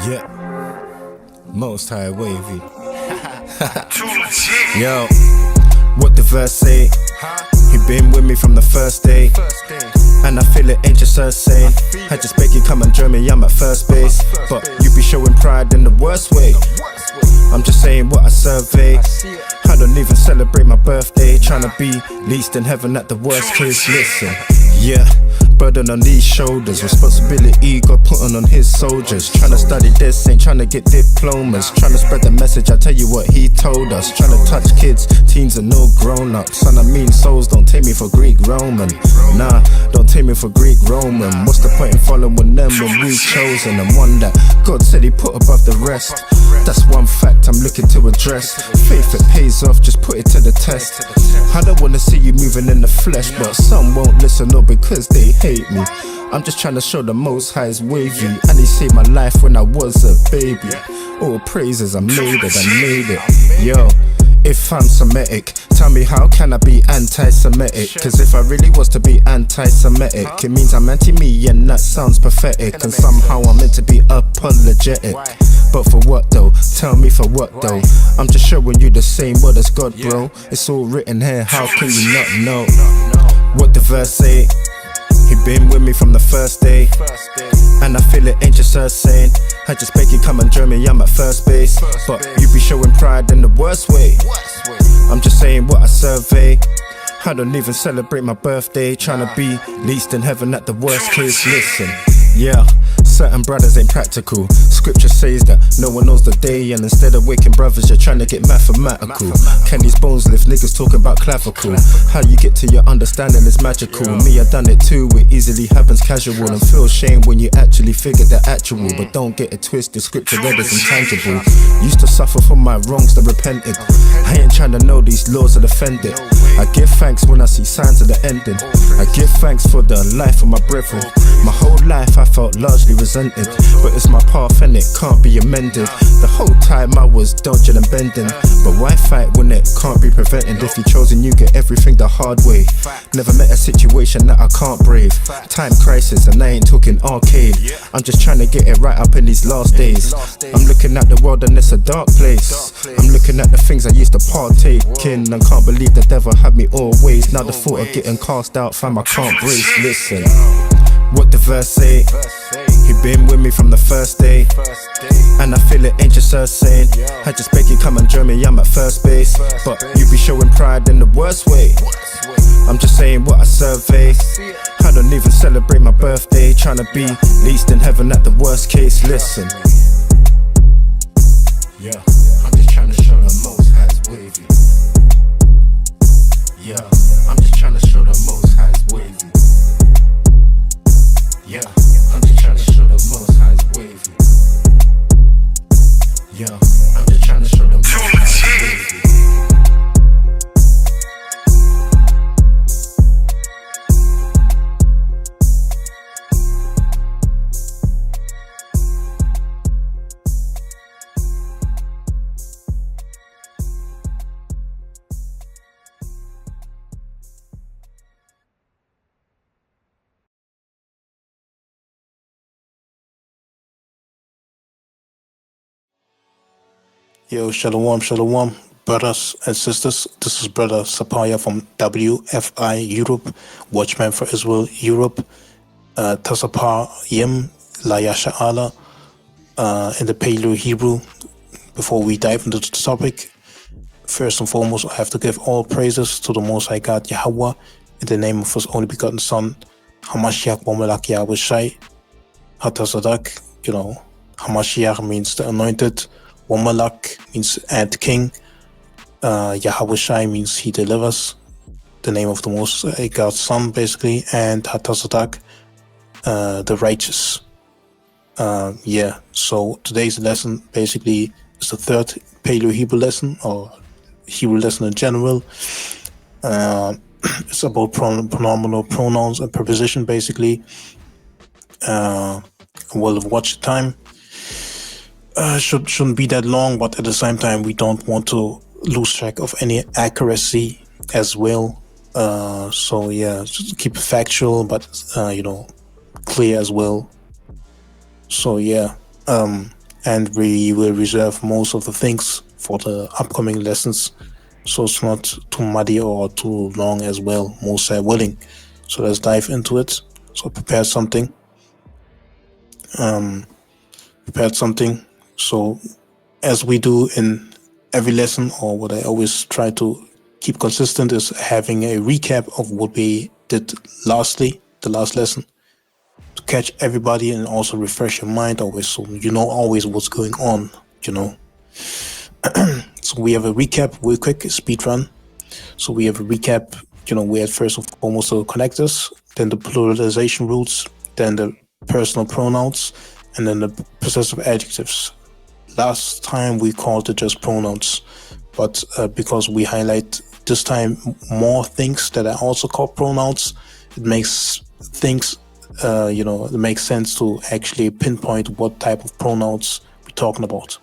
Yeah, most high wavy. Yo, what the verse say? He been with me from the first day, and I feel it ain't just her saying. I just beg you come and join me, I'm at first base. But you be showing pride in the worst way. I'm just saying what I survey. I don't even celebrate my birthday, tryna be least in heaven at the worst case. Listen, yeah, burden on these shoulders, responsibility God putting on his soldiers. Tryna study this, ain't tryna get diplomas, tryna spread the message, I tell you what he told us. Tryna touch kids, teens and no grown-ups. And I mean souls, don't take me for Greek Roman. Nah, don't take me for Greek Roman. What's the point in following them when we've chosen and one that God said he put above the rest? That's one fact I'm looking to address. Faith, it pays off, just put it to the test. I don't wanna see you moving in the flesh, but some won't listen up because they hate me. I'm just trying to show the Most High is wavy, and he saved my life when I was a baby. All praises, I made it. Yo, if I'm Semitic, tell me how can I be anti-Semitic? Cause if I really was to be anti-Semitic, it means I'm anti-me and that sounds pathetic. And somehow I'm meant to be apologetic. But for what though? Tell me for what though? I'm just showing you the same word as God, bro. It's all written here, how can you not know? What the verse say? He been with me from the first day, and I feel it ain't just her saying. I just beg you come and join me, I'm at first base. But you be showing pride in the worst way. I'm just saying what I survey. I don't even celebrate my birthday, tryna be least in heaven at the worst case. Listen, yeah, certain brothers ain't practical. Scripture says that no one knows the day, and instead of waking brothers, you're trying to get mathematical. Can these bones lift? Niggas talking about clavicle. How you get to your understanding is magical. Me, I done it too, it easily happens casual. And feel shame when you actually figure the actual. But don't get it twisted, scripture read is intangible. Used to suffer from my wrongs that repented. I ain't trying to know these laws that offended. I give thanks when I see signs of the ending. I give thanks for the life of my brethren. My whole life I felt largely resented, but it's my path and it can't be amended. The whole time I was dodging and bending, but why fight when it can't be prevented? If you chosen, you get everything the hard way. Never met a situation that I can't brave. Time crisis, and I ain't talking arcade. I'm just trying to get it right up in these last days. I'm looking at the world and it's a dark place. I'm looking at the things I used to partake in, and can't believe the devil had me always. Now the thought of getting cast out, fam, I can't brace. Listen, what the verse say? He been with me from the first day, and I feel it ain't just her saying. I just beg you come and join me, I'm at first base. But you be showing pride in the worst way. I'm just saying what I survey. I don't even celebrate my birthday, tryna be least in heaven at the worst case. Listen, yeah, I'm just trying to show the Most High's wavy. Yeah, I'm just trying to show the Most High's wavy. Yeah, I'm just trying to show the Most High's wavy. Yeah, I'm just trying to show the Most High's wavy. Yo, shalom, brothers and sisters. This is brother Sapaya from WFI Europe, Watchman for Israel Europe. Tasapar Yim Layasha Allah in the Paleo Hebrew. Before we dive into the topic, first and foremost, I have to give all praises to the Most High God Yahweh in the name of His only begotten Son, Hamashiach Bomelak Yahweh Shai, Hatazadak. You know, Hamashiach means the anointed. Womalak means and king. Yahweh Shai means he delivers. The name of the Most High God's Son, basically. And Hatazadak, the righteous. Yeah, so today's lesson basically is the third Paleo Hebrew lesson, or Hebrew lesson in general. It's about pronominal pronouns and preposition, basically. We'll watch the time. Shouldn't be that long, but at the same time we don't want to lose track of any accuracy as well. So yeah, just keep it factual, but clear as well. So yeah, and we will reserve most of the things for the upcoming lessons, so it's not too muddy or too long as well, most are willing. So let's dive into it. So prepared something. So as we do in every lesson, or what I always try to keep consistent, is having a recap of what we did the last lesson, to catch everybody and also refresh your mind always, so you know always what's going on, you know. So we have a recap, real quick speed run. So we have a recap, you know, we had first and foremost the connectors, then the pluralization rules, then the personal pronouns, and then the possessive adjectives. Last time we called it just pronouns, but because we highlight this time more things that are also called pronouns, it makes things, it makes sense to actually pinpoint what type of pronouns we're talking about,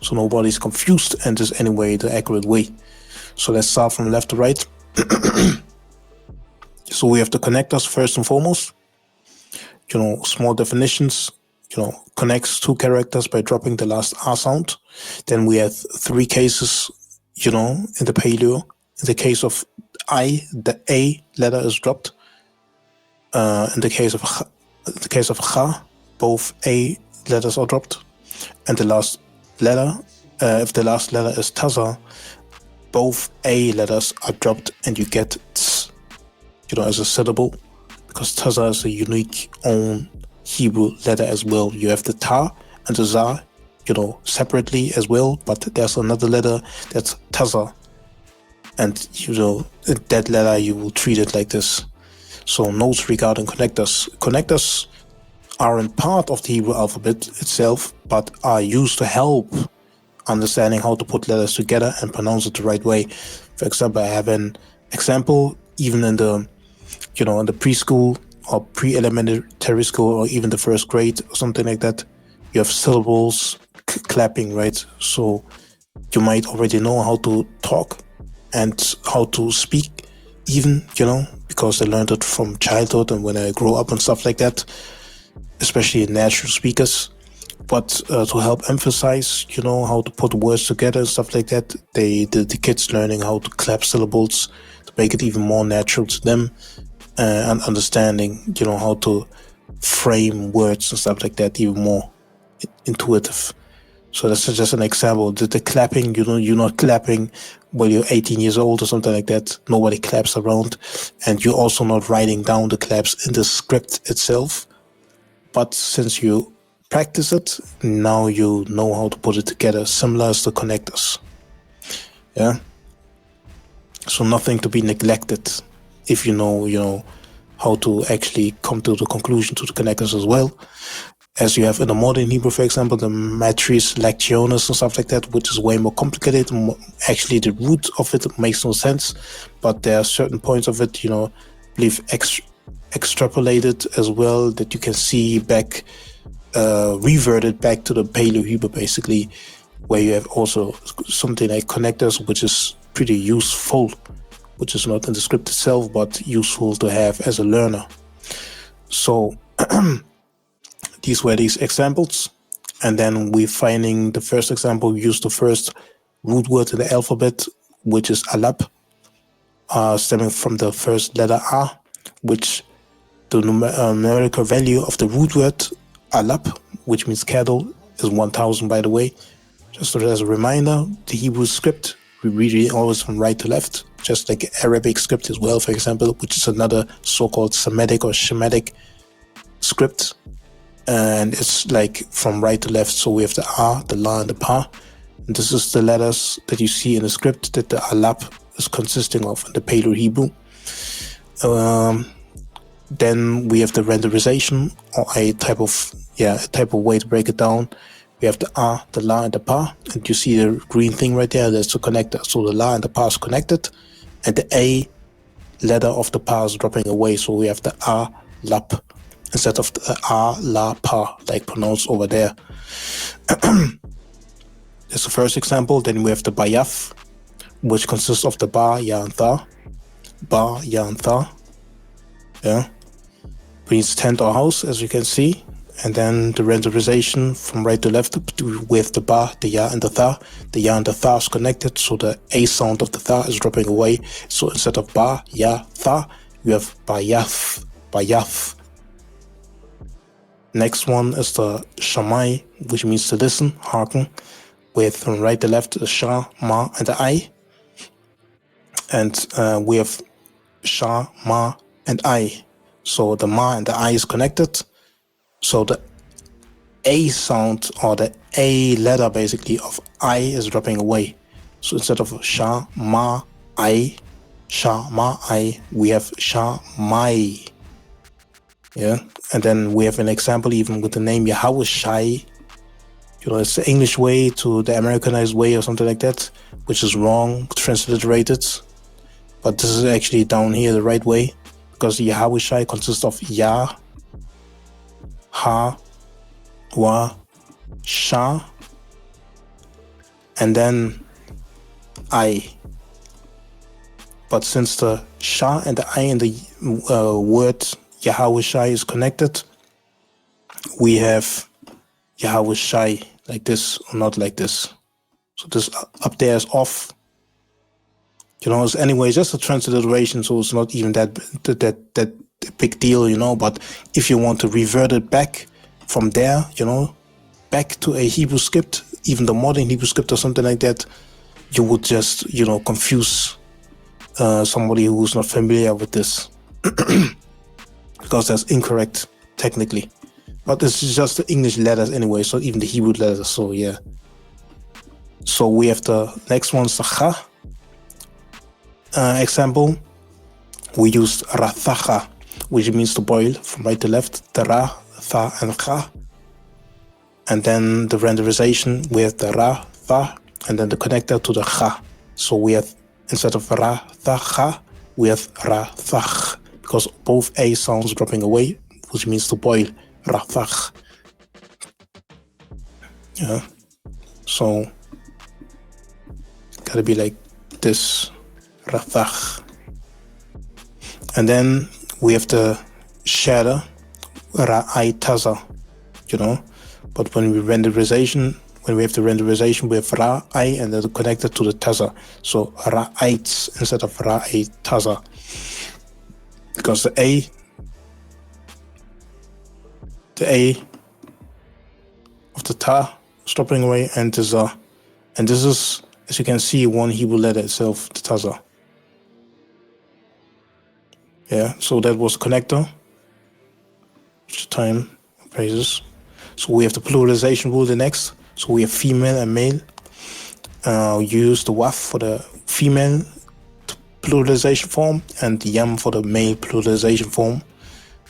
so nobody's confused, and is anyway the accurate way. So let's start from left to right. So we have the connectors first and foremost. You know, small definitions. You know, connects two characters by dropping the last R sound. Then we have three cases, you know, in the Paleo. In the case of I, the A letter is dropped. In the case of Cha, both A letters are dropped. And the last letter, if the last letter is Taza, both A letters are dropped and you get Ts, you know, as a syllable, because Taza is a unique own Hebrew letter as well. You have the Ta and the Za, you know, separately as well, but there's another letter that's Taza, and you know, that letter you will treat it like this. So notes regarding connectors. Connectors aren't part of the Hebrew alphabet itself, but are used to help understanding how to put letters together and pronounce it the right way. For example, I have an example, even in the, you know, in the preschool or pre-elementary school, or even the first grade or something like that, you have syllables clapping, right? So you might already know how to talk and how to speak, even, you know, because I learned it from childhood and when I grow up and stuff like that, especially in natural speakers. But to help emphasize, you know, how to put words together and stuff like that, the kids learning how to clap syllables to make it even more natural to them, and understanding, you know, how to frame words and stuff like that even more intuitive. So that's just an example. The clapping, you know, you're not clapping when you're 18 years old or something like that. Nobody claps around. And you're also not writing down the claps in the script itself. But since you practice it, now you know how to put it together, similar as the connectors. Yeah. So nothing to be neglected if you know, how to actually come to the conclusion to the connectors as well. As you have in the modern Hebrew, for example, the matrice lectionis and stuff like that, which is way more complicated. Actually, the root of it makes no sense, but there are certain points of it, you know, I believe extrapolated as well, that you can see back, reverted back to the Paleo Hebrew, basically, where you have also something like connectors, which is pretty useful, which is not in the script itself, but useful to have as a learner. So these were these examples. And then we're finding the first example, we use the first root word in the alphabet, which is alap, stemming from the first letter A, which the numerical value of the root word alap, which means cattle, is 1000, by the way. Just as a reminder, the Hebrew script, we read it always from right to left, just like Arabic script as well, for example, which is another so-called Semitic or Shemitic script. And it's like from right to left, so we have the A, the La, and the Pa. And this is the letters that you see in the script that the alap is consisting of in the Paleo Hebrew. Then we have the renderization, or a type of way to break it down. We have the A, the La, and the Pa, and you see the green thing right there, that's the connector. So the La and the Pa is connected, and the A letter of the Pa is dropping away, so we have the A, Lap, instead of the A, La, Pa, like pronounced over there. That's the first example. Then we have the Bayaf, which consists of the Ba, Ya, and Tha. Ba, Ya, and Tha. Yeah. Means tent or house, as you can see. and then the renderization from right to left with the ba, the ya, and the tha. The ya and the tha is connected, so the a sound of the tha is dropping away. So instead of ba, ya, tha, you have bayath, bayath. Next one is the shamai, which means to listen, hearken, with from right to left the sha, ma, and the I. And we have sha, ma, and I. So the ma and the I is connected. So the A sound, or the A letter basically of I, is dropping away. So instead of sha, ma, I, sha, ma, I, we have sha, mai. Yeah, and then we have an example even with the name Yahweh Shai. It's the English way to the Americanized way or something like that, which is wrong, transliterated. But this is actually down here the right way, because Yahweh Shai consists of Ya, Ha, Wa, Sha, and then I. But since the Sha and the I in the word Yahweh Shai is connected, we have Yahweh Shai like this, or not like this. So this up there is off. It's anyway just a transliteration, so it's not even that big deal, But if you want to revert it back from there, back to a Hebrew script, even the modern Hebrew script or something like that, you would just, confuse somebody who's not familiar with this. Because that's incorrect technically, but this is just the English letters anyway, so even the Hebrew letters. So yeah, so we have the next one, Sacha. Example, we used Rathacha, which means to boil, from right to left, the Ra, Tha, and Cha, and then the renderization with the Ra, Tha, and then the connector to the Cha. So we have, instead of Ra, Tha, Cha, we have Ra, Thach, because both A sounds dropping away, which means to boil, Rathach. Yeah, so gotta be like this, Rathach. And then we have the shadow, Ra'ai Taza, but when we have the renderization, we have Ra'ai and then connected to the Taza. So Ra'aits instead of Ra'ai Taza. Because the A of the Ta is dropping away, and this is, as you can see, one Hebrew letter itself, the Taza. Yeah, so that was the connector. Time phrases. So we have the pluralization rule the next. So we have female and male. Use the waf for the female pluralization form and the yam for the male pluralization form.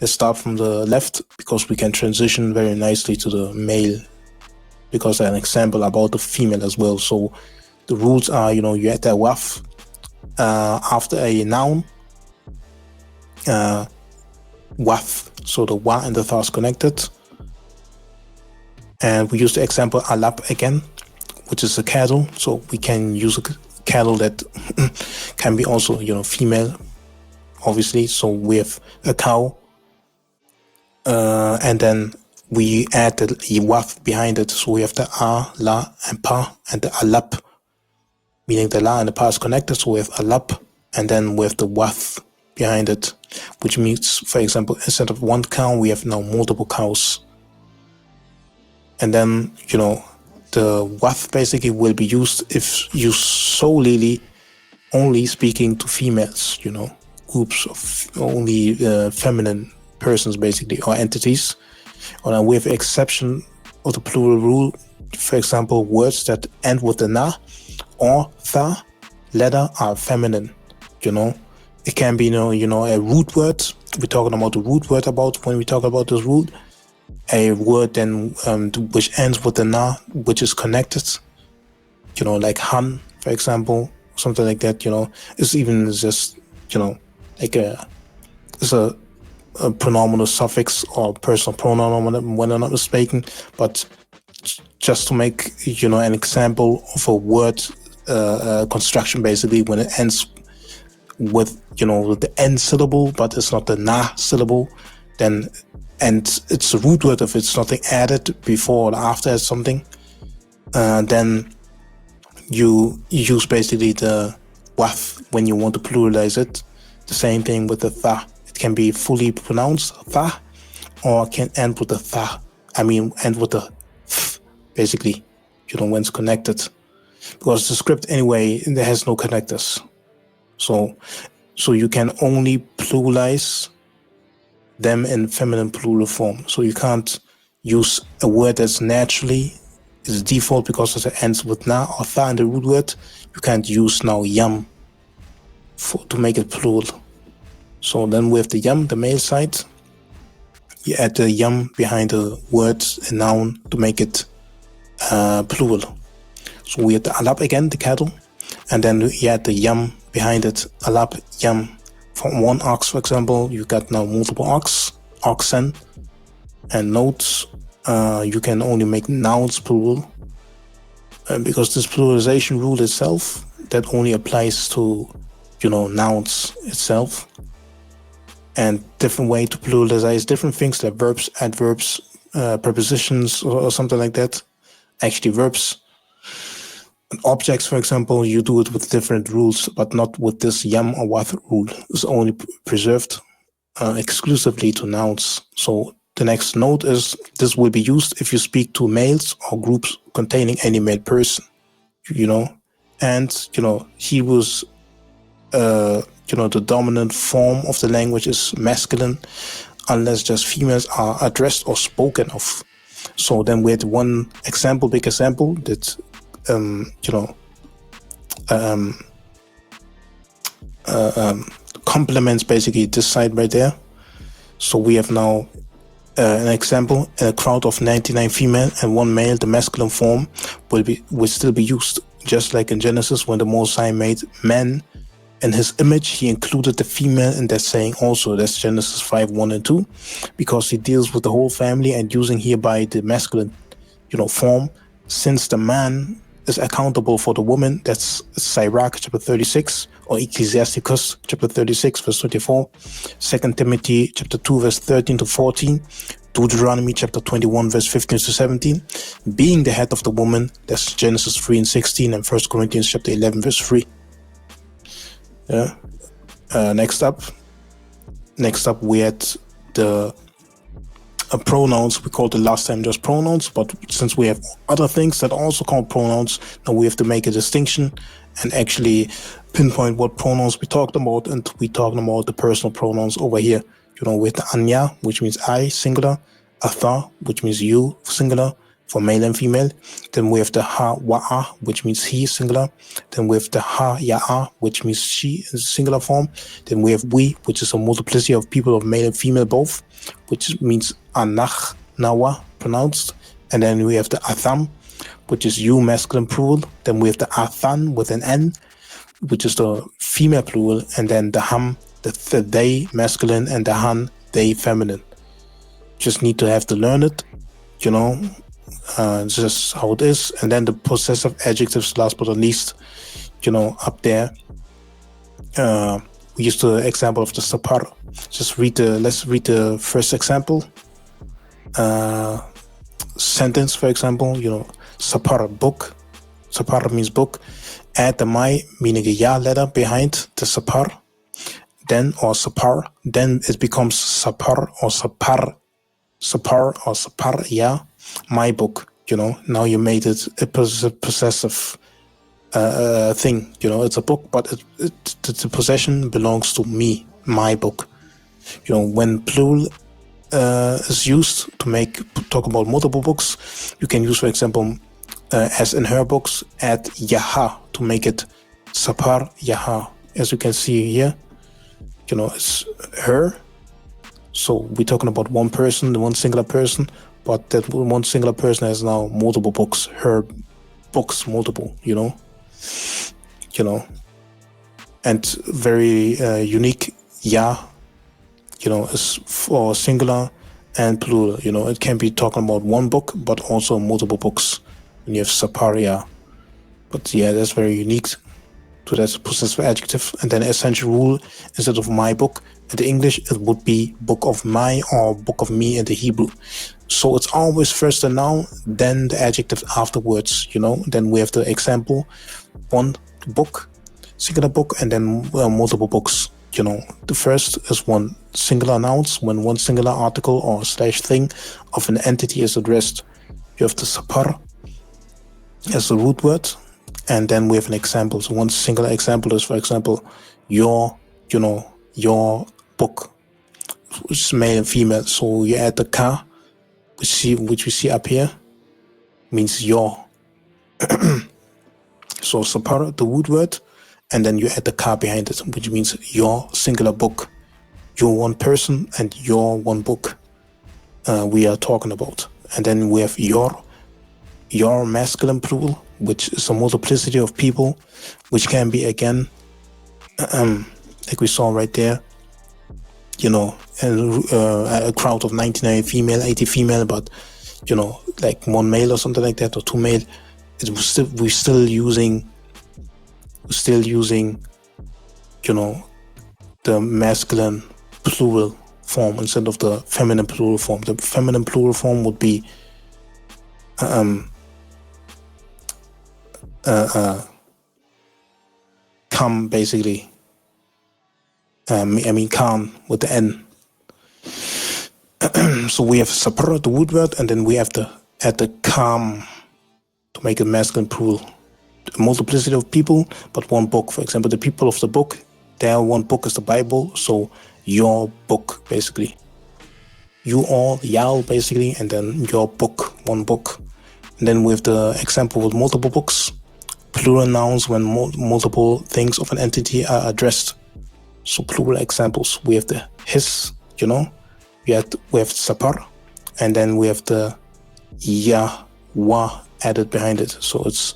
Let's start from the left, because we can transition very nicely to the male, because an example about the female as well. So the rules are, you add that waf after a noun, waf, so the wa and the tha is connected. And we use the example alap again, which is a cattle. So we can use a cattle that can be also, female, obviously. So we have a cow, and then we add the waf behind it. So we have the a, la, and pa, and the alap, meaning the la and the pa is connected. So we have alap, and then we have the waf behind it, which means, for example, instead of one cow, we have now multiple cows. And then, the waf basically will be used if you solely only speaking to females, groups of only feminine persons basically, or entities. Or with the exception of the plural rule, for example, words that end with the na or tha letter are feminine. It can be a root word. We're talking about the root word when we talk about this root. A word then which ends with the na, which is connected, like han, for example, something like that. It's even just like it's a pronominal suffix or personal pronoun when I'm not mistaken. But just to make an example of a word construction, basically when it ends with the end syllable, but it's not the na syllable, then and it's a root word if it's nothing added before or after something, then you use basically the wath when you want to pluralize it. The same thing with the tha. It can be fully pronounced tha, or can end with the tha. End with the th, basically, when it's connected. Because the script anyway, there has no connectors. So you can only pluralize them in feminine plural form. So you can't use a word that's naturally is default because it ends with na or tha in the root word. You can't use now yam to make it plural. So then with the yam, the male side, you add the yam behind the word, a noun, to make it plural. So we have the alap again, the cattle, and then you add the yam behind it, alap, yam. From one ox, for example, you got now multiple oxen, and notes. You can only make nouns plural, because this pluralization rule itself, that only applies to, nouns itself. And different way to pluralize different things like verbs, adverbs, prepositions, or something like that. Actually, verbs and objects, for example, you do it with different rules, but not with this yam or wath rule. It's only preserved exclusively to nouns. So the next note is this will be used if you speak to males or groups containing any male person, and, he was, the dominant form of the language is masculine, unless just females are addressed or spoken of. So then we had one example, big example that, complements basically this side right there. So we have now an example: in a crowd of 99 female and 1 male, the masculine form will still be used, just like in Genesis when the Most High made man in his image. He included the female in that saying also. That's Genesis 5:1-2, because he deals with the whole family and using hereby the masculine, form, since the man is accountable for the woman. That's Sirach chapter 36, or Ecclesiasticus chapter 36 verse 24, 2 Timothy chapter 2 verse 13-14, Deuteronomy chapter 21 verse 15-17, being the head of the woman. That's Genesis 3:16, and 1 Corinthians chapter 11 verse 3. Yeah. Next up we had the pronouns. We called it last time just pronouns, but since we have other things that are also called pronouns, now we have to make a distinction and actually pinpoint what pronouns we talked about. And we talking about the personal pronouns over here, with the anya, which means I, singular, atha, which means you, singular, for male and female. Then we have the ha wa'a, which means he, singular. Then we have the ha ya'a, which means she in singular form. Then we have we, which is a multiplicity of people of male and female both, which means anach, nawa, pronounced. And then we have the atham, which is you, masculine plural. Then we have the athan with an n, which is the female plural. And then the ham, the they, masculine, and the han, they, feminine. Just need to have to learn it, just how it is. And then the possessive adjectives, last but not least, up there. We used the example of the sapar. Let's read the first example. Sentence, for example, sapar, book. Sapar means book. Add the mai, meaning a ya letter behind the sapar. Then, or sapar, then it becomes sapar or sapar. Sapar or sapar, ya, my book. Now you made it a possessive thing. It's a book, but the possession belongs to me, my book. When plural is used to talk about multiple books, you can use, for example, as in her books, add yaha to make it sapar yaha. As you can see here, it's her. So we're talking about one person, one singular person, but that one singular person has now multiple books. Her books, multiple, and very unique. Ya, is for singular and plural. It can be talking about one book, but also multiple books when you have saparia. But yeah, that's very unique. So that's a possessive adjective. And then essential rule, instead of my book in the English, it would be book of my or book of me in the Hebrew. So it's always first the noun, then the adjective afterwards, Then we have the example, one book, singular book, and then multiple books. The first is one singular noun, when one singular article or slash thing of an entity is addressed. You have the sapar as the root word, and then we have an example. So one singular example is, for example, your book, which is male and female. So you add the ka, which we see up here, means your. So sapar, the root word, and then you add the ka behind it, which means your singular book, your one person and your one book we are talking about. And then we have your masculine plural, which is a multiplicity of people, which can be, again, like we saw right there, a crowd of 99 female, 80 female, but, like one male or something like that, or two male. We're still using, the masculine plural form instead of the feminine plural form. The feminine plural form would be come, basically. Khan with the N. So we have sapar, the root word, and then we have to add the kam to make a masculine plural. A multiplicity of people, but one book. For example, the people of the book, their one book is the Bible, so your book, basically. You all, y'all, basically, and then your book, one book. And then we have the example with multiple books, plural nouns when multiple things of an entity are addressed. So plural examples, we have the his, we have sapar, and then we have the ya, wa added behind it. So it's,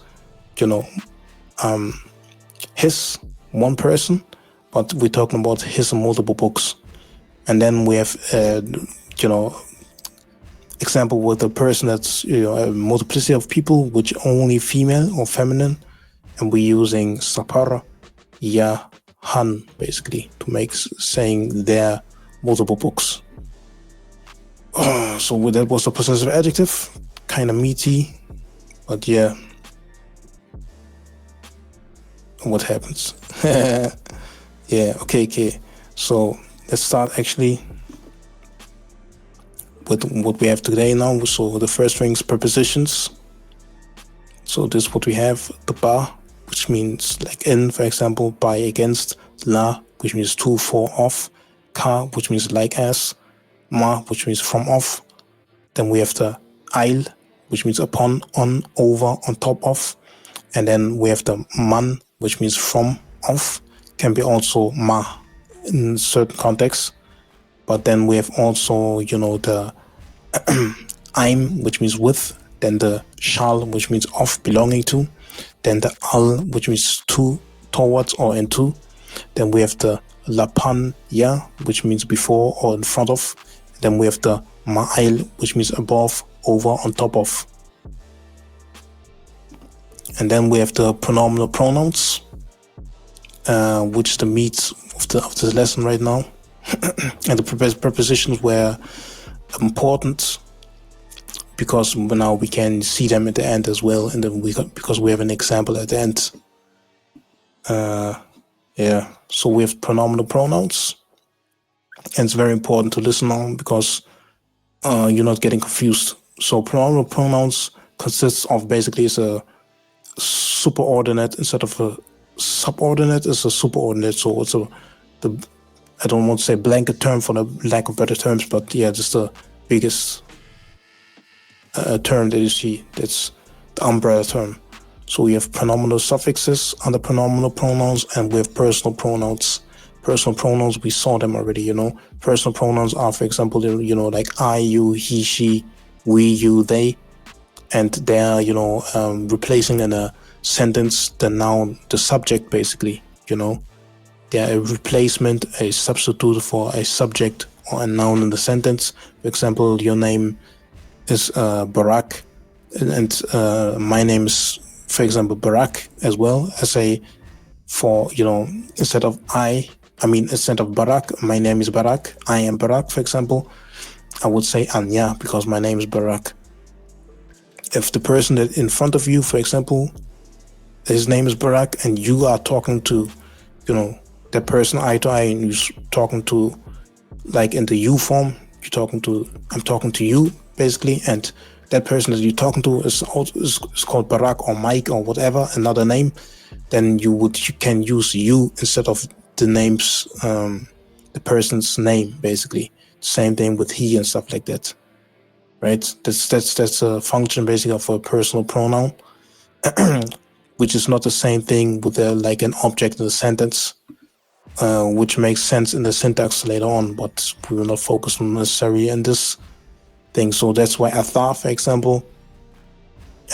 his, one person, but we're talking about his multiple books. And then we have, example with a person that's, a multiplicity of people, which only female or feminine, and we're using sapara, ya, han, basically, to make saying their multiple books. So that was a possessive adjective, kind of meaty, but yeah. What happens? Yeah, okay. So let's start actually with what we have today now. So the first thing is prepositions. So this is what we have: the ba, which means like in, for example, by, against; la, which means to, for, of; ka, which means like as; ma, which means from, of. Then we have the ail, which means upon, on, over, on top of. And then we have the man, which means from, of. Can be also ma in certain contexts. But then we have also, the I'm, which means with. Then the shal, which means of, belonging to. Then the al, which means to, towards, or into. Then we have the lapan, ya, which means before or in front of. Then we have the ma'ail, which means above, over, on top of. And then we have the pronominal pronouns, which is the meat of the lesson right now. And the prepositions were important because now we can see them at the end as well, and then because we have an example at the end. So we have pronominal pronouns, and it's very important to listen on because you're not getting confused. So pronominal pronouns consists of basically is a superordinate instead of a subordinate. Is a superordinate. So it's I don't want to say blanket term for the lack of better terms, but yeah, just the biggest term that you see. That's the umbrella term. So we have pronominal suffixes under pronominal pronouns, and we have personal pronouns. Personal pronouns, we saw them already, Personal pronouns are, for example, like I, you, he, she, we, you, they. And they're, replacing in a sentence the noun, the subject, basically, They're a replacement, a substitute for a subject or a noun in the sentence. For example, your name is Barak, and my name is, for example, Barak as well as a for, instead of instead of Barak, my name is Barak, I am Barak, for example, I would say Anya because my name is Barak. If the person that in front of you, for example, his name is Barak, and you are talking to, that person eye to eye, and you're talking to, like in the you form, I'm talking to you, basically, and that person that you're talking to is called Barak or Mike or whatever, another name, then you can use you instead of the names, the person's name, basically. Same thing with he and stuff like that, right? That's a function basically of a personal pronoun, which is not the same thing with like an object in a sentence, which makes sense in the syntax later on, but we will not focus on necessarily in this thing. So that's why atha, for example,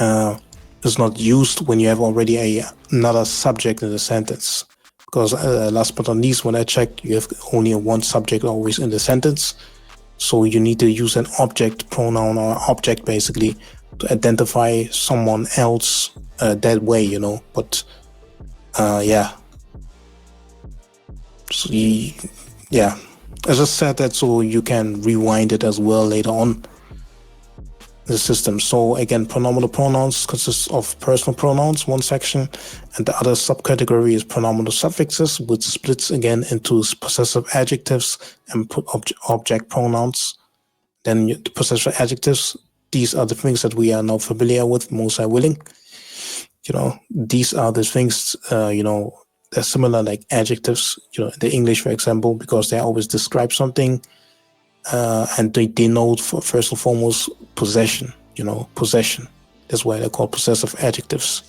is not used when you have already another subject in the sentence. Because last but not least, when I checked, you have only one subject always in the sentence. So you need to use an object pronoun or object basically to identify someone else that way, But yeah. So yeah, I just said that so you can rewind it as well later on the system. So again, pronominal pronouns consists of personal pronouns, one section, and the other subcategory is pronominal suffixes, which splits again into possessive adjectives and object pronouns. Then the possessive adjectives, these are the things that we are now familiar with, most are willing. These are the things, they're similar like adjectives, in the English, for example, because they always describe something, and they denote, first and foremost, possession, possession. That's why they're called possessive adjectives.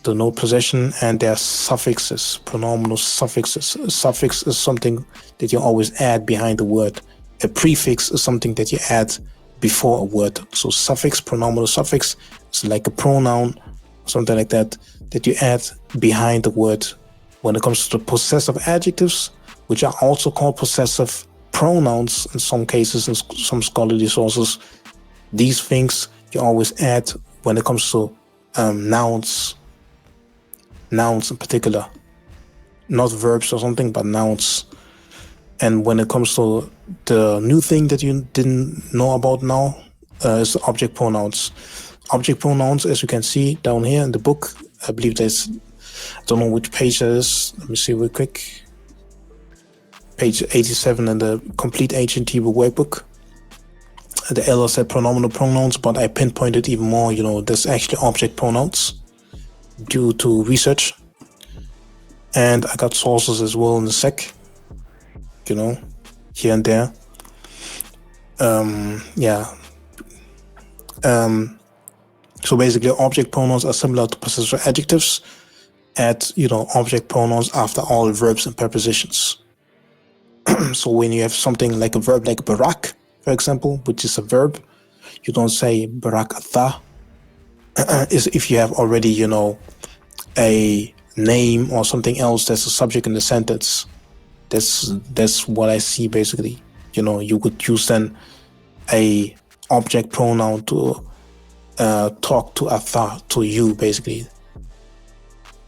Denote possession, and they're suffixes, pronominal suffixes. A suffix is something that you always add behind the word. A prefix is something that you add before a word. So suffix, pronominal suffix, is like a pronoun, something like that you add behind the word. When it comes to the possessive adjectives, which are also called possessive pronouns in some cases, in some scholarly sources, these things you always add when it comes to nouns in particular, not verbs or something, but nouns. And when it comes to the new thing that you didn't know about now, is object pronouns. Object pronouns, as you can see down here in the book, I believe there's, I don't know which page that is. Let me see real quick. Page 87 in the complete ancient Hebrew workbook. The elder said pronominal pronouns, but I pinpointed even more, there's actually object pronouns due to research. And I got sources as well in the sec, here and there. So basically object pronouns are similar to possessive adjectives. Add, object pronouns after all verbs and prepositions. So when you have something like a verb like barak, for example, which is a verb, you don't say barakatha. Is if you have already, a name or something else that's a subject in the sentence. That's what I see basically. You could use then a object pronoun to talk to atha, to you basically.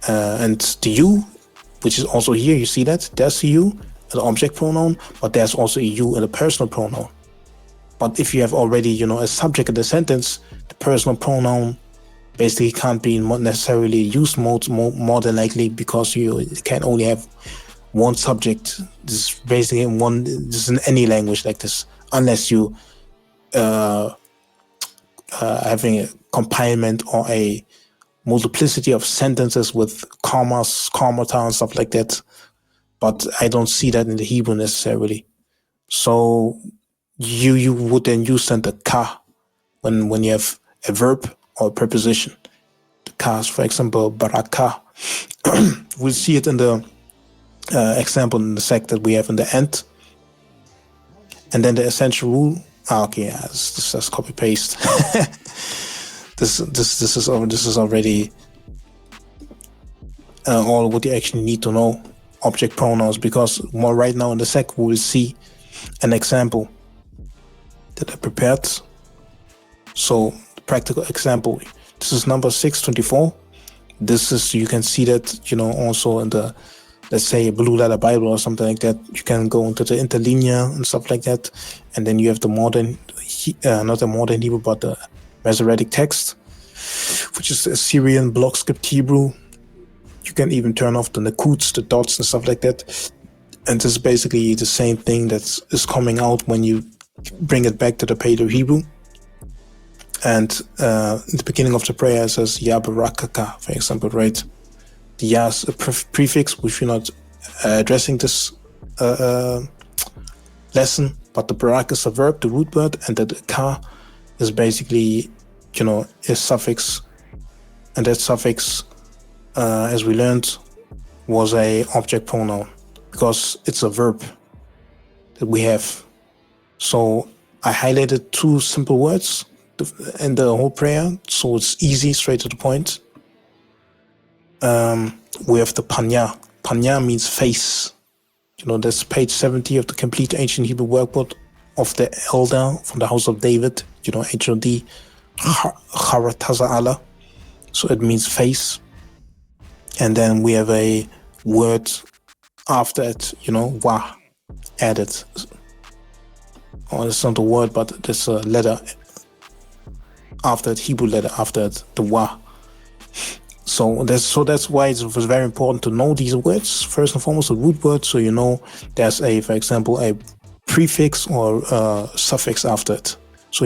And the you, which is also here, you see that there's a you, an object pronoun, but there's also a you and a personal pronoun. But if you have already, a subject in the sentence, the personal pronoun basically can't be necessarily used more than likely, because you can only have one subject. This is basically this is in any language like this, unless you having a compilement or a multiplicity of sentences with commas, commata and stuff like that. But I don't see that in the Hebrew necessarily. So you would then use then the ka when you have a verb or a preposition. The kas, for example, baraka. We'll see it in the example in the sec that we have in the end. And then the essential rule. Okay, yeah, this is copy paste. This is already all what you actually need to know. Object pronouns, because more right now in the sec we will see an example that I prepared. So the practical example. This is number 624. This is, you can see that, also in the, let's say, Blue Letter Bible or something like that. You can go into the interlinear and stuff like that. And then you have the modern, not the modern Hebrew, but the Masoretic text, which is the Assyrian block script Hebrew. You can even turn off the nakuts, the dots and stuff like that. And this is basically the same thing that is coming out when you bring it back to the Paleo Hebrew. And in the beginning of the prayer it says Ya Barakaka, for example, right? The Ya is a prefix, which we're not addressing this lesson, but the Barak is a verb, the root word, and the Ka is basically, a suffix. And that suffix, as we learned, was a object pronoun because it's a verb that we have. So I highlighted 2 simple words in the whole prayer, so it's easy, straight to the point. We have the Panya. Panya means face. That's page 70 of the complete ancient Hebrew workbook of the elder from the house of David, HOD, Harataza'ala. So it means face. And then we have a word after it, Wa, added. Oh, it's not a word, but there's a letter after it, Hebrew letter after it, the Wa. So that's why it was very important to know these words. First and foremost, the root word, so there's for example, a prefix or a suffix after it. So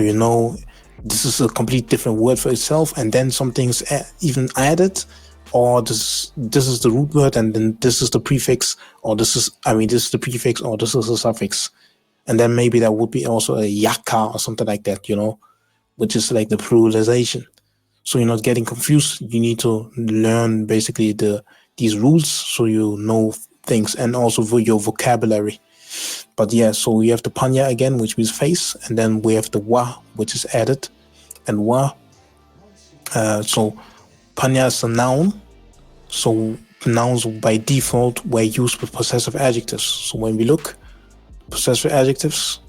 this is a complete different word for itself, and then something's even added, or this is the root word, and then this is the prefix, or this is the prefix, or this is a suffix. And then maybe there would be also a yaka or something like that, which is like the pluralization. So you're not getting confused. You need to learn basically these rules so you know things, and also for your vocabulary. But yeah, so we have the panya again, which means face, and then we have the wa, which is added, and wa. So panya is a noun. So nouns by default were used with possessive adjectives. So when we look, possessive adjectives,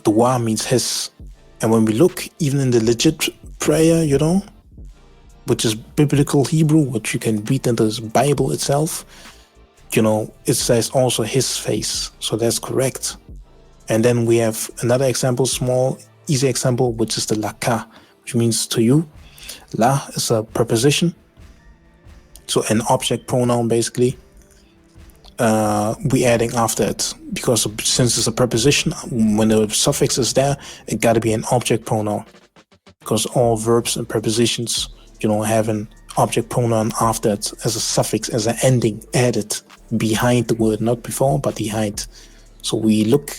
the wa means his. And when we look, even in the legit prayer, which is biblical Hebrew, which you can read in the Bible itself, it says also his face. So that's correct. And then we have another example, small, easy example, which is the laka, which means to you. La is a preposition. So an object pronoun, basically. We adding after it, because since it's a preposition, when the suffix is there, it got to be an object pronoun, because all verbs and prepositions, have an object pronoun after it as a suffix, as an ending added behind the word, not before, but behind. So we look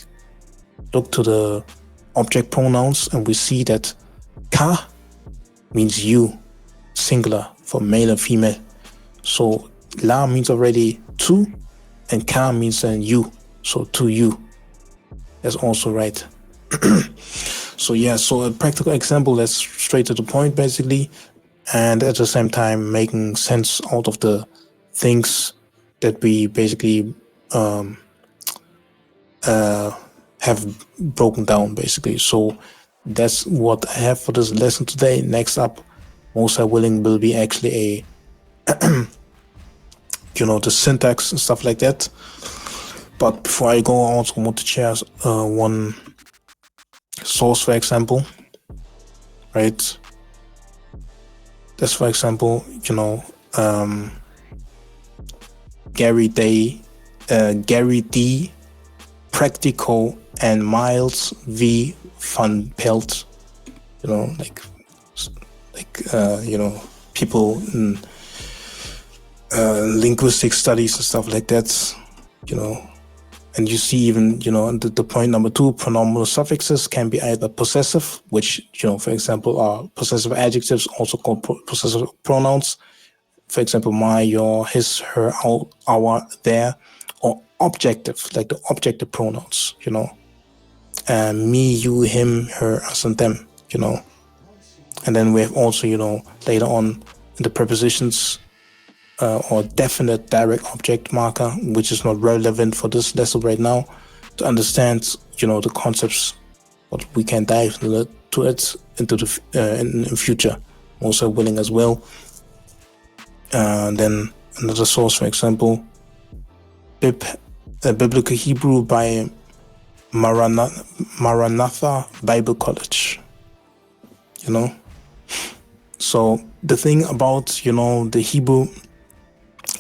to the object pronouns, and we see that ka means you, singular, for male and female. So la means already to, and ka means you, so to you. That's also right. So yeah, so a practical example that's straight to the point, basically, and at the same time making sense out of the things that we basically have broken down, basically. So that's what I have for this lesson today. Next up, most I willing, will be actually a the syntax and stuff like that. But before I go, I also want to share one source, for example, right? That's, for example, Gary D, Practical, and Miles V. Van Pelt. People in linguistic studies and stuff like that, and you see even, the point number 2, pronominal suffixes can be either possessive, which, for example, are possessive adjectives, also called possessive pronouns. For example, my, your, his, her, our, their, or objective, like the objective pronouns, me, you, him, her, us, and them, And then we have also, later on in the prepositions, or definite direct object marker, which is not relevant for this lesson right now, to understand, the concepts, but we can dive to it into the in future, also willing as well. Then another source, for example, Biblical Hebrew by Maranatha Bible College. So the thing about, the Hebrew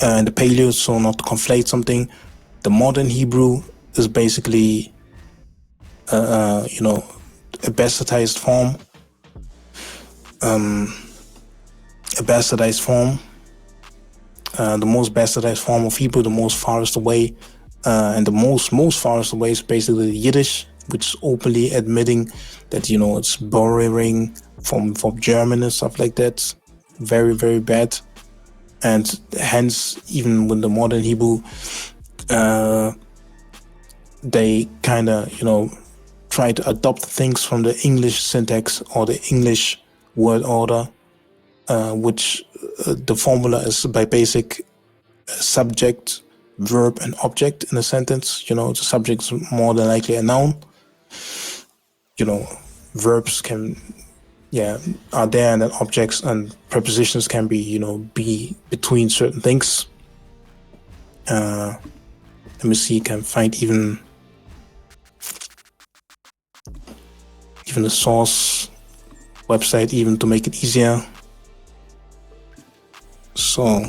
and the Paleo, so not to conflate something, the modern Hebrew is basically, a bastardized form. The most bastardized form of Hebrew, the most farthest away, and the most farthest away is basically Yiddish, which is openly admitting that, it's borrowing from German and stuff like that. Very, very bad. And hence, even with the modern Hebrew, they kind of, try to adopt things from the English syntax or the English word order, which the formula is by basic subject, verb, and object in a sentence. The subject is more than likely a noun. Verbs are there, and then objects and prepositions can be, be between certain things. Let me see, can find even the source website even to make it easier. So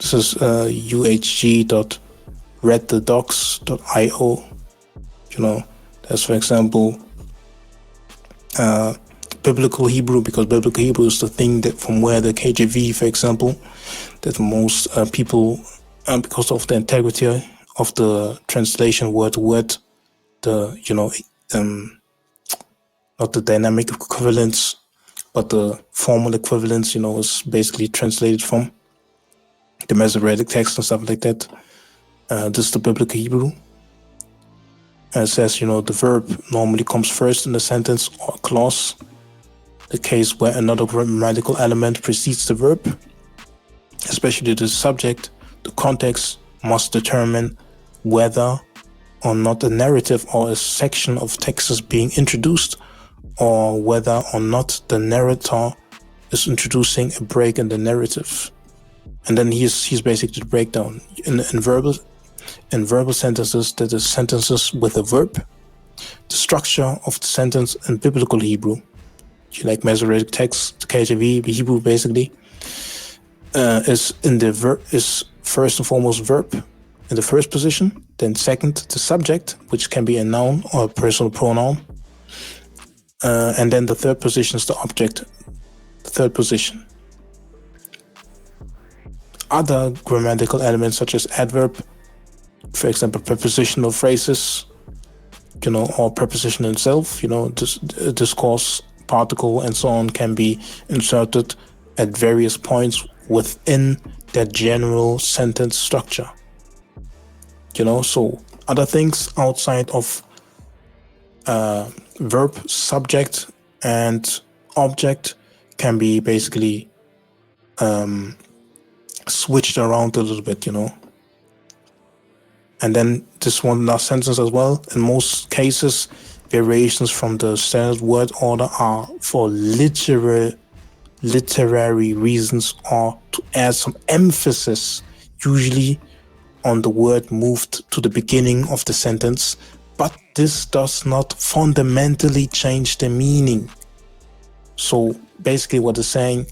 this is uhg.readthedocs.io. That's, for example, Biblical Hebrew, because Biblical Hebrew is the thing that from where the KJV, for example, that most people, because of the integrity of the translation word to word, the not the dynamic equivalence, but the formal equivalence, is basically translated from the Masoretic text and stuff like that. This is the Biblical Hebrew. And it says, the verb normally comes first in a sentence or clause. The case where another grammatical element precedes the verb, especially the subject, the context must determine whether or not a narrative or a section of text is being introduced, or whether or not the narrator is introducing a break in the narrative. And then he's basically the breakdown. In verbal sentences, that is sentences with a verb. The structure of the sentence in Biblical Hebrew, like Masoretic text, the KJV, the Hebrew basically, is first and foremost verb in the first position, then second the subject, which can be a noun or a personal pronoun, and then the third position is the object, the third position. Other grammatical elements such as adverb, for example, prepositional phrases, or preposition itself, discourse, particle, and so on, can be inserted at various points within that general sentence structure. So other things outside of verb, subject, and object can be basically switched around a little bit, And then this one last sentence as well. In most cases, variations from the standard word order are for literary reasons or to add some emphasis, usually on the word moved to the beginning of the sentence, but this does not fundamentally change the meaning. So basically what it's saying,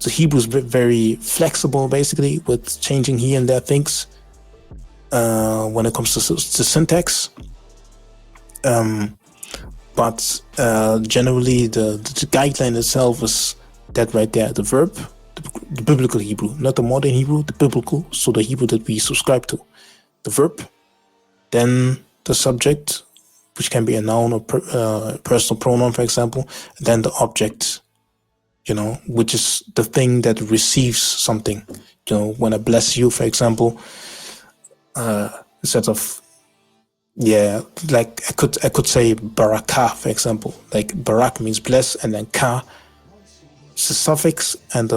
the Hebrew is very flexible basically with changing here and there things when it comes to syntax. But generally the guideline itself is that right there, the verb, the Biblical Hebrew, not the modern Hebrew, the Biblical, so the Hebrew that we subscribe to. The verb, then the subject, which can be a noun or personal pronoun, for example, and then the object, which is the thing that receives something. When I bless you, for example, instead of, like I could say barakah, for example. Like barak means bless, and then ka is a suffix, and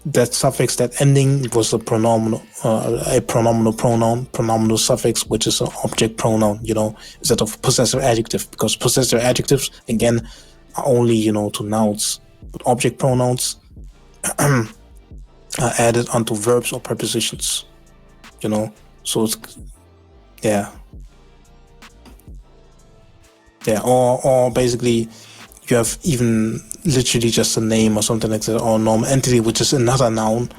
that suffix, that ending, was a pronominal suffix, which is an object pronoun, instead of possessor adjective, because possessor adjectives, again, are only, to nouns. But object pronouns are added onto verbs or prepositions, you know. So it's or basically you have even literally just a name or something like that, or a normal entity which is another noun,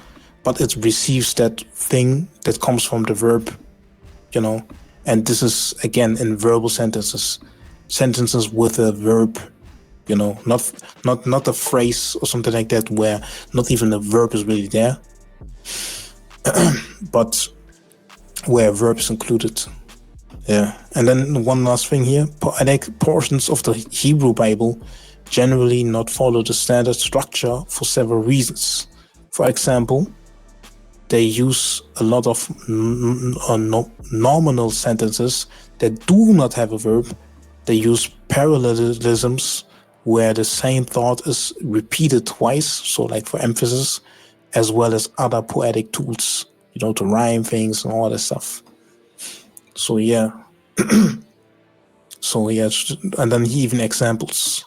but it receives that thing that comes from the verb, you know. And this is again in verbal sentences with a verb, you know, not a phrase or something like that where not even the verb is really there, but where a verb is included. Yeah. And then one last thing here, poetic portions of the Hebrew Bible generally not follow the standard structure for several reasons. For example, they use a lot of nominal sentences that do not have a verb. They use parallelisms where the same thought is repeated twice, so like for emphasis, as well as other poetic tools, you know, to rhyme things and all that stuff. So yeah. And then even examples,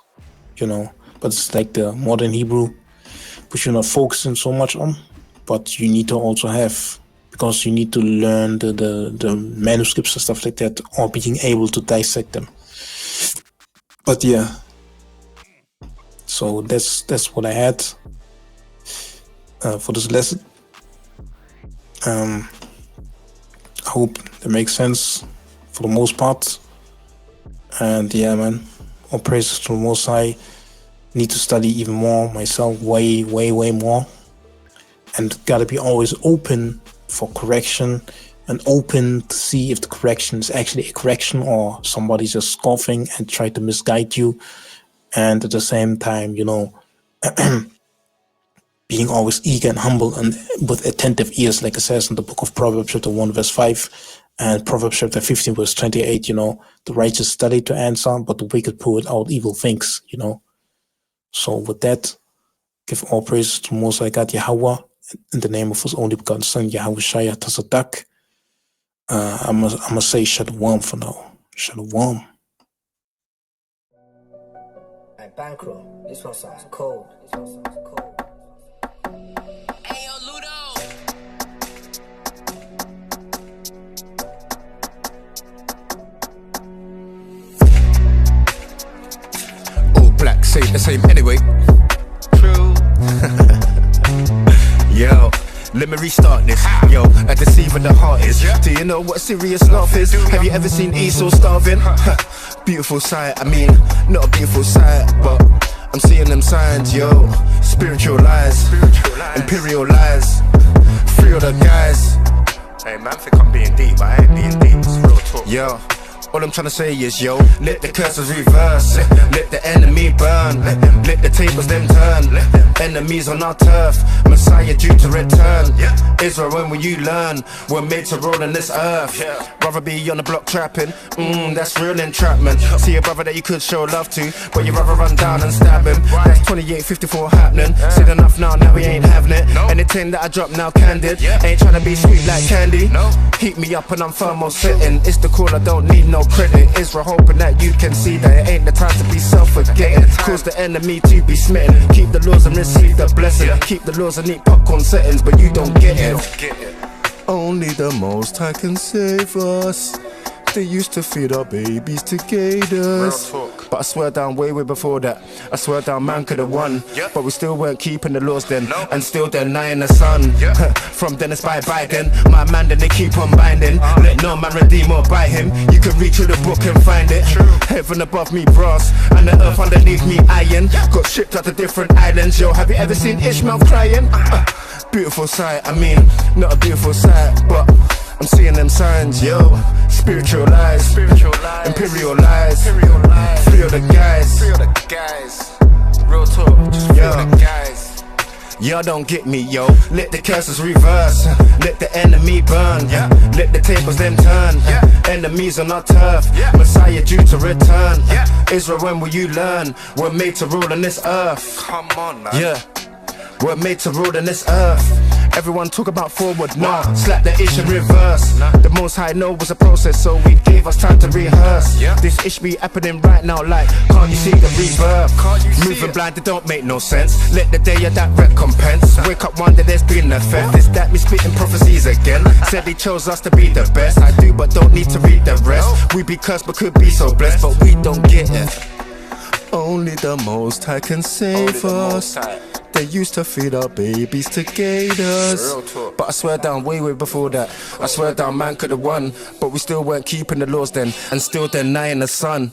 you know, but it's like the modern Hebrew, which you're not focusing so much on, but you need to also have, because you need to learn the manuscripts and stuff like that, or being able to dissect them. But yeah, so that's what I had for this lesson. I hope that makes sense for the most part. And yeah, man, all praises to the Most High. Need to study even more myself, way more, and gotta be always open for correction and open to see if the correction is actually a correction or somebody's just scoffing and try to misguide you. And at the same time, you know, being always eager and humble and with attentive ears, like it says in the book of Proverbs chapter 1 verse 5 and Proverbs chapter 15 verse 28, you know, the righteous study to answer, but the wicked pour out evil things, you know. So with that, give all praise to Most High God Yahweh in the name of His only begotten Son, Yahweh Shaya Tasadak. I'm gonna say Shalom for now. Shalom. Hey, Bankroll, this one sounds cold. Hey, yo, Ludo. All black, say the same anyway. True. Yo, let me restart this. Yo, I can see where the heart is. Do you know what serious love is? Have you ever seen Esau starving? Beautiful sight, I mean, not a beautiful sight, but I'm seeing them signs, yo. Spiritual lies, imperial lies, free all the guys. Hey man, think I'm being deep, but I ain't being deep, it's real talk. Yo, all I'm trying to say is, yo, let the curses reverse, let the enemy burn, let the tables them turn, enemies on our turf, Messiah due to return. Israel, when will you learn? We're made to roll on this earth. Rather be on the block trapping, that's real entrapment. See a brother that you could show love to, but you rather run down and stab him. That's 2854 happening. Said enough now we ain't having it. Anything that I drop now candid, ain't trying to be sweet like candy. Heat me up and I'm firm on sitting. It's the call, I don't need no credit. Israel hoping that you can see that it ain't the time to be self-forgetting. Cause the enemy to be smitten. Keep the laws and receive the blessing. Keep the laws and eat popcorn settings, but you don't get it. Only the Most High can save us. They used to feed our babies to gators, but I swear down way before that. I swear down man could have won, but we still weren't keeping the laws then, and still denying the sun. From then it's bye then, my man then they keep on binding. Let no man redeem or buy him. You can read through the book and find it. Heaven above me brass, and the earth underneath me iron. Got shipped out to different islands, yo. Have you ever seen Ishmael crying? Beautiful sight, I mean, not a beautiful sight, but I'm seeing them signs, yo. Spiritual lies, imperial lies, free all the guys, real talk, just free all the guys. Y'all don't get me, yo. Let the curses reverse, let the enemy burn, let the tables them turn, enemies on our turf, Messiah due to return. Israel, when will you learn? We're made to rule on this earth. Come on, man. We're made to rule on this earth. Everyone talk about forward, nah. Slap the ish and reverse. The most high know was a process, so we gave us time to rehearse. This ish be happening right now, like, can't you see the rebirth? Moving blind, it don't make no sense. Let the day of that recompense. Wake up one day, there's been a theft. Is that me spitting prophecies again? Said he chose us to be the best. I do, but don't need to read the rest. We be cursed, but could be so blessed, but we don't get it. Only the Most High can save us. They used to feed our babies to gators, but I swear down way before that. I swear down man could've won, but we still weren't keeping the laws then, and still denying the sun.